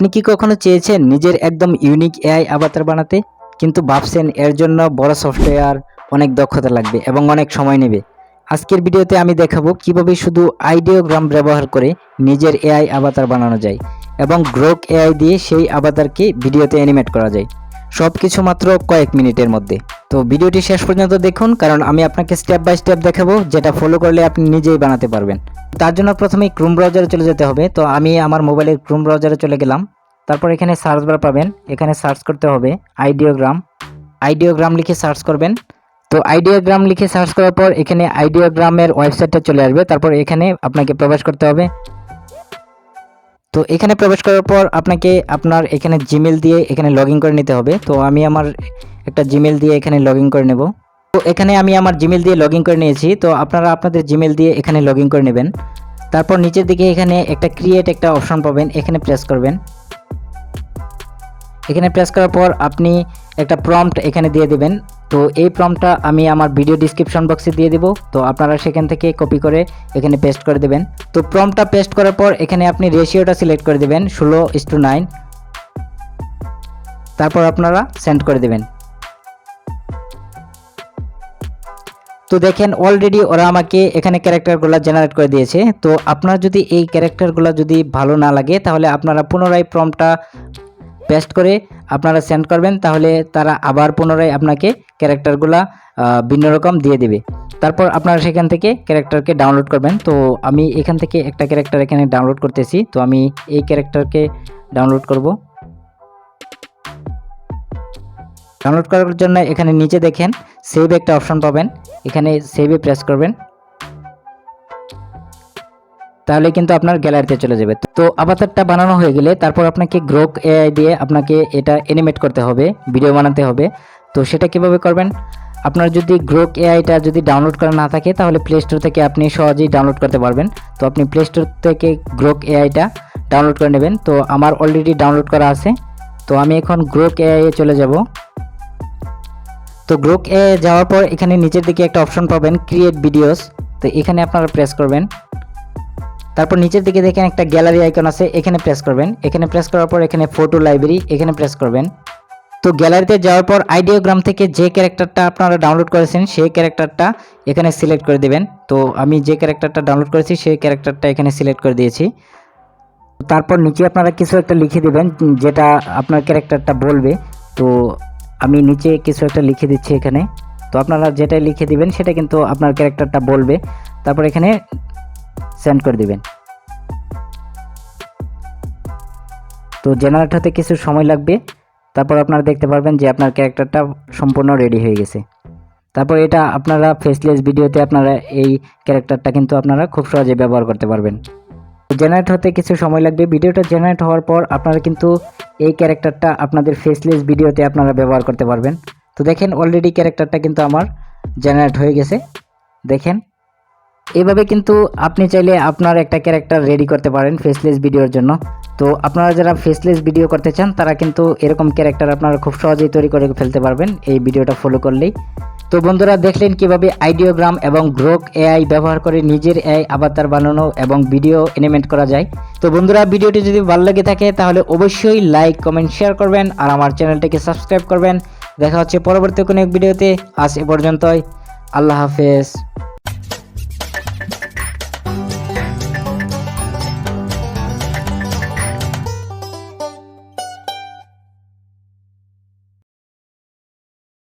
আপনি কি কখনো চেয়েছেন নিজের একদম ইউনিক এআই অ্যাভাতার বানাতে, কিন্তু ভাবছেন এর জন্য বড় সফটওয়্যার, অনেক দক্ষতা লাগবে এবং অনেক সময় নেবে? আজকের ভিডিওতে আমি দেখাবো কিভাবে শুধু আইডিওগ্রাম ব্যবহার করে নিজের এআই অ্যাভাতার বানানো যায় এবং গ্রোক এআই দিয়ে সেই অ্যাভাতারকে ভিডিওতে অ্যানিমেট করা যায়, সব কিছু মাত্র কয়েক মিনিটের মধ্যে। তো ভিডিওটি শেষ পর্যন্ত দেখুন, কারণ আমি আপনাকে স্টেপ বাই স্টেপ দেখাবো, যেটা ফলো করলে আপনি নিজেই বানাতে পারবেন। তার জন্য প্রথমেই ক্রোম ব্রাউজারে চলে যেতে হবে। তো আমি আমার মোবাইলের ক্রোম ব্রাউজারে চলে গেলাম। তারপর এখানে সার্চ বার পাবেন, এখানে সার্চ করতে হবে আইডিওগ্রাম লিখে সার্চ করবেন। তো আইডিওগ্রাম লিখে সার্চ করার পর এখানে আইডিওগ্রামের ওয়েবসাইটটা চলে আসবে। তারপর এখানে আপনাকে প্রবেশ করতে হবে। তো এখানে প্রবেশ করার পর আপনাকে আপনার এখানে জিমেল দিয়ে এখানে লগ ইন করে নিতে হবে। তো আমি আমার একটা জিমেল দিয়ে এখানে লগ ইন করে নেব। তো এখানে আমি আমার জিমেল দিয়ে লগ ইন করে নিয়েছি। তো আপনারা আপনাদের জিমেল দিয়ে এখানে লগ ইন করে নেবেন। তারপর নিচের দিকে এখানে একটা ক্রিয়েট একটা অপশন পাবেন, এখানে প্রেস করবেন। এখানে প্রেস করার পর আপনি একটা প্রম্পট এখানে দিয়ে দেবেন। তো এই প্রম্পটটা আমি আমার ভিডিও ডিসক্রিপশন বক্সে দিয়ে দেব। তো আপনারা সেখান থেকে কপি করে এখানে পেস্ট করে দেবেন। তো প্রম্পটটা পেস্ট করার পর এখানে আপনি রেশিওটা সিলেক্ট করে দেবেন 16:9। তারপর আপনারা সেন্ড করে দেবেন। তো দেখেন অলরেডি ওরা আমাকে এখানে ক্যারেক্টারগুলো জেনারেট করে দিয়েছে। তো আপনার যদি এই ক্যারেক্টারগুলো যদি ভালো না লাগে, তাহলে আপনারা পুনরায় প্রম্পটটা পেস্ট করে আপনারা সেন্ড করবেন, তাহলে তারা আবার পুনরায় আপনাকে ক্যারেক্টারগুলা ভিন্ন রকম দিয়ে দেবে। তারপর আপনারা সেখান থেকে ক্যারেক্টারকে ডাউনলোড করবেন। তো আমি এখান থেকে একটা ক্যারেক্টার এখানে ডাউনলোড করতেছি। তো আমি এই ক্যারেক্টারকে ডাউনলোড করব। ডাউনলোড করার জন্য এখানে নিচে দেখেন সেভ একটা অপশন পাবেন, এখানে সেভে প্রেস করবেন, তাহলে কিন্তু আপনার গ্যালারিতে চলে যাবে। তো অ্যাভাতারটা বানানো হয়ে গেলে তারপর আপনাকে গ্রোক এআই দিয়ে আপনাকে এটা অ্যানিমেট করতে হবে, ভিডিও বানাতে হবে। তো সেটা কিভাবে করবেন? আপনার যদি গ্রোক এআইটা যদি ডাউনলোড করা না থাকে, তাহলে প্লে স্টোর থেকে আপনি সহজেই ডাউনলোড করতে পারবেন। তো আপনি প্লে স্টোর থেকে গ্রোক এআইটা ডাউনলোড করে নেবেন। তো আমার অলরেডি ডাউনলোড করা আছে। তো আমি এখন গ্রোক এআই এ চলে যাব। তো গ্রোক এ যাওয়ার পর এখানে নিচের দিকে একটা অপশন পাবেন ক্রিয়েট ভিডিওস। তো এখানে আপনারা প্রেস করবেন। তারপর নিচের দিকে দেখেন একটা গ্যালারি আইকন আছে, এখানে প্রেস করবেন। এখানে প্রেস করার পর এখানে ফটো লাইব্রেরি, এখানে প্রেস করবেন। তো গ্যালারিতে যাওয়ার পর আইডিওগ্রাম থেকে যে ক্যারেক্টারটা আপনারা ডাউনলোড করেছেন সেই ক্যারেক্টারটা এখানে সিলেক্ট করে দেবেন। তো আমি যে ক্যারেক্টারটা ডাউনলোড করেছি সেই ক্যারেক্টারটা এখানে সিলেক্ট করে দিয়েছি। তারপর নিচে আপনারা কিছু একটা লিখে দেবেন যেটা আপনার ক্যারেক্টারটা বলবে। তো আমি নিচে কিছু একটা লিখে দিচ্ছি এখানে। তো আপনারা যেটা লিখে দিবেন সেটা কিন্তু আপনার ক্যারেক্টারটা বলবে। তারপর এখানে সেন্ড করে দিবেন। তো জেনারেট হতে কিছু সময় লাগবে। তারপর আপনারা দেখতে পারবেন যে আপনার ক্যারেক্টারটা সম্পূর্ণ রেডি হয়ে গেছে। তারপর এটা আপনারা ফেসলেস ভিডিওতে আপনারা এই ক্যারেক্টারটা কিন্তু আপনারা খুব সহজে ব্যবহার করতে পারবেন। জেনারেট হতে কিছু সময় লাগবে। ভিডিওটা জেনারেট হওয়ার পর আপনারা কিন্তু এই ক্যারেক্টারটা আপনাদের ফেসলেস ভিডিওতে আপনারা ব্যবহার করতে পারবেন। তো দেখেন অলরেডি ক্যারেক্টারটা কিন্তু আমার জেনারেট হয়ে গেছে, দেখেন। এভাবে কিন্তু আপনি চাইলে আপনার একটা ক্যারেক্টার রেডি করতে পারেন ফেসলেস ভিডিওর জন্য। তো আপনারা যারা ফেসলেস ভিডিও করতে চান তারা কিন্তু এরকম ক্যারেক্টার আপনারা খুব সহজেই তৈরি করে ফেলতে পারবেন এই ভিডিওটা ফলো করলেই। তো বন্ধুরা দেখলেন কিভাবে আইডিওগ্রাম এবং গ্রোক এআই ব্যবহার করে নিজের এআই অ্যাভাতার বানানো এবং ভিডিও অ্যানিমেট করা যায়। তো বন্ধুরা ভিডিওটি যদি ভালো লেগে থাকে তাহলে অবশ্যই লাইক কমেন্ট শেয়ার করবেন আর আমার চ্যানেলটিকে সাবস্ক্রাইব করবেন। দেখা হচ্ছে পরবর্তী কোনো এক ভিডিওতে। আজ এ পর্যন্তই, আল্লাহ হাফেজ।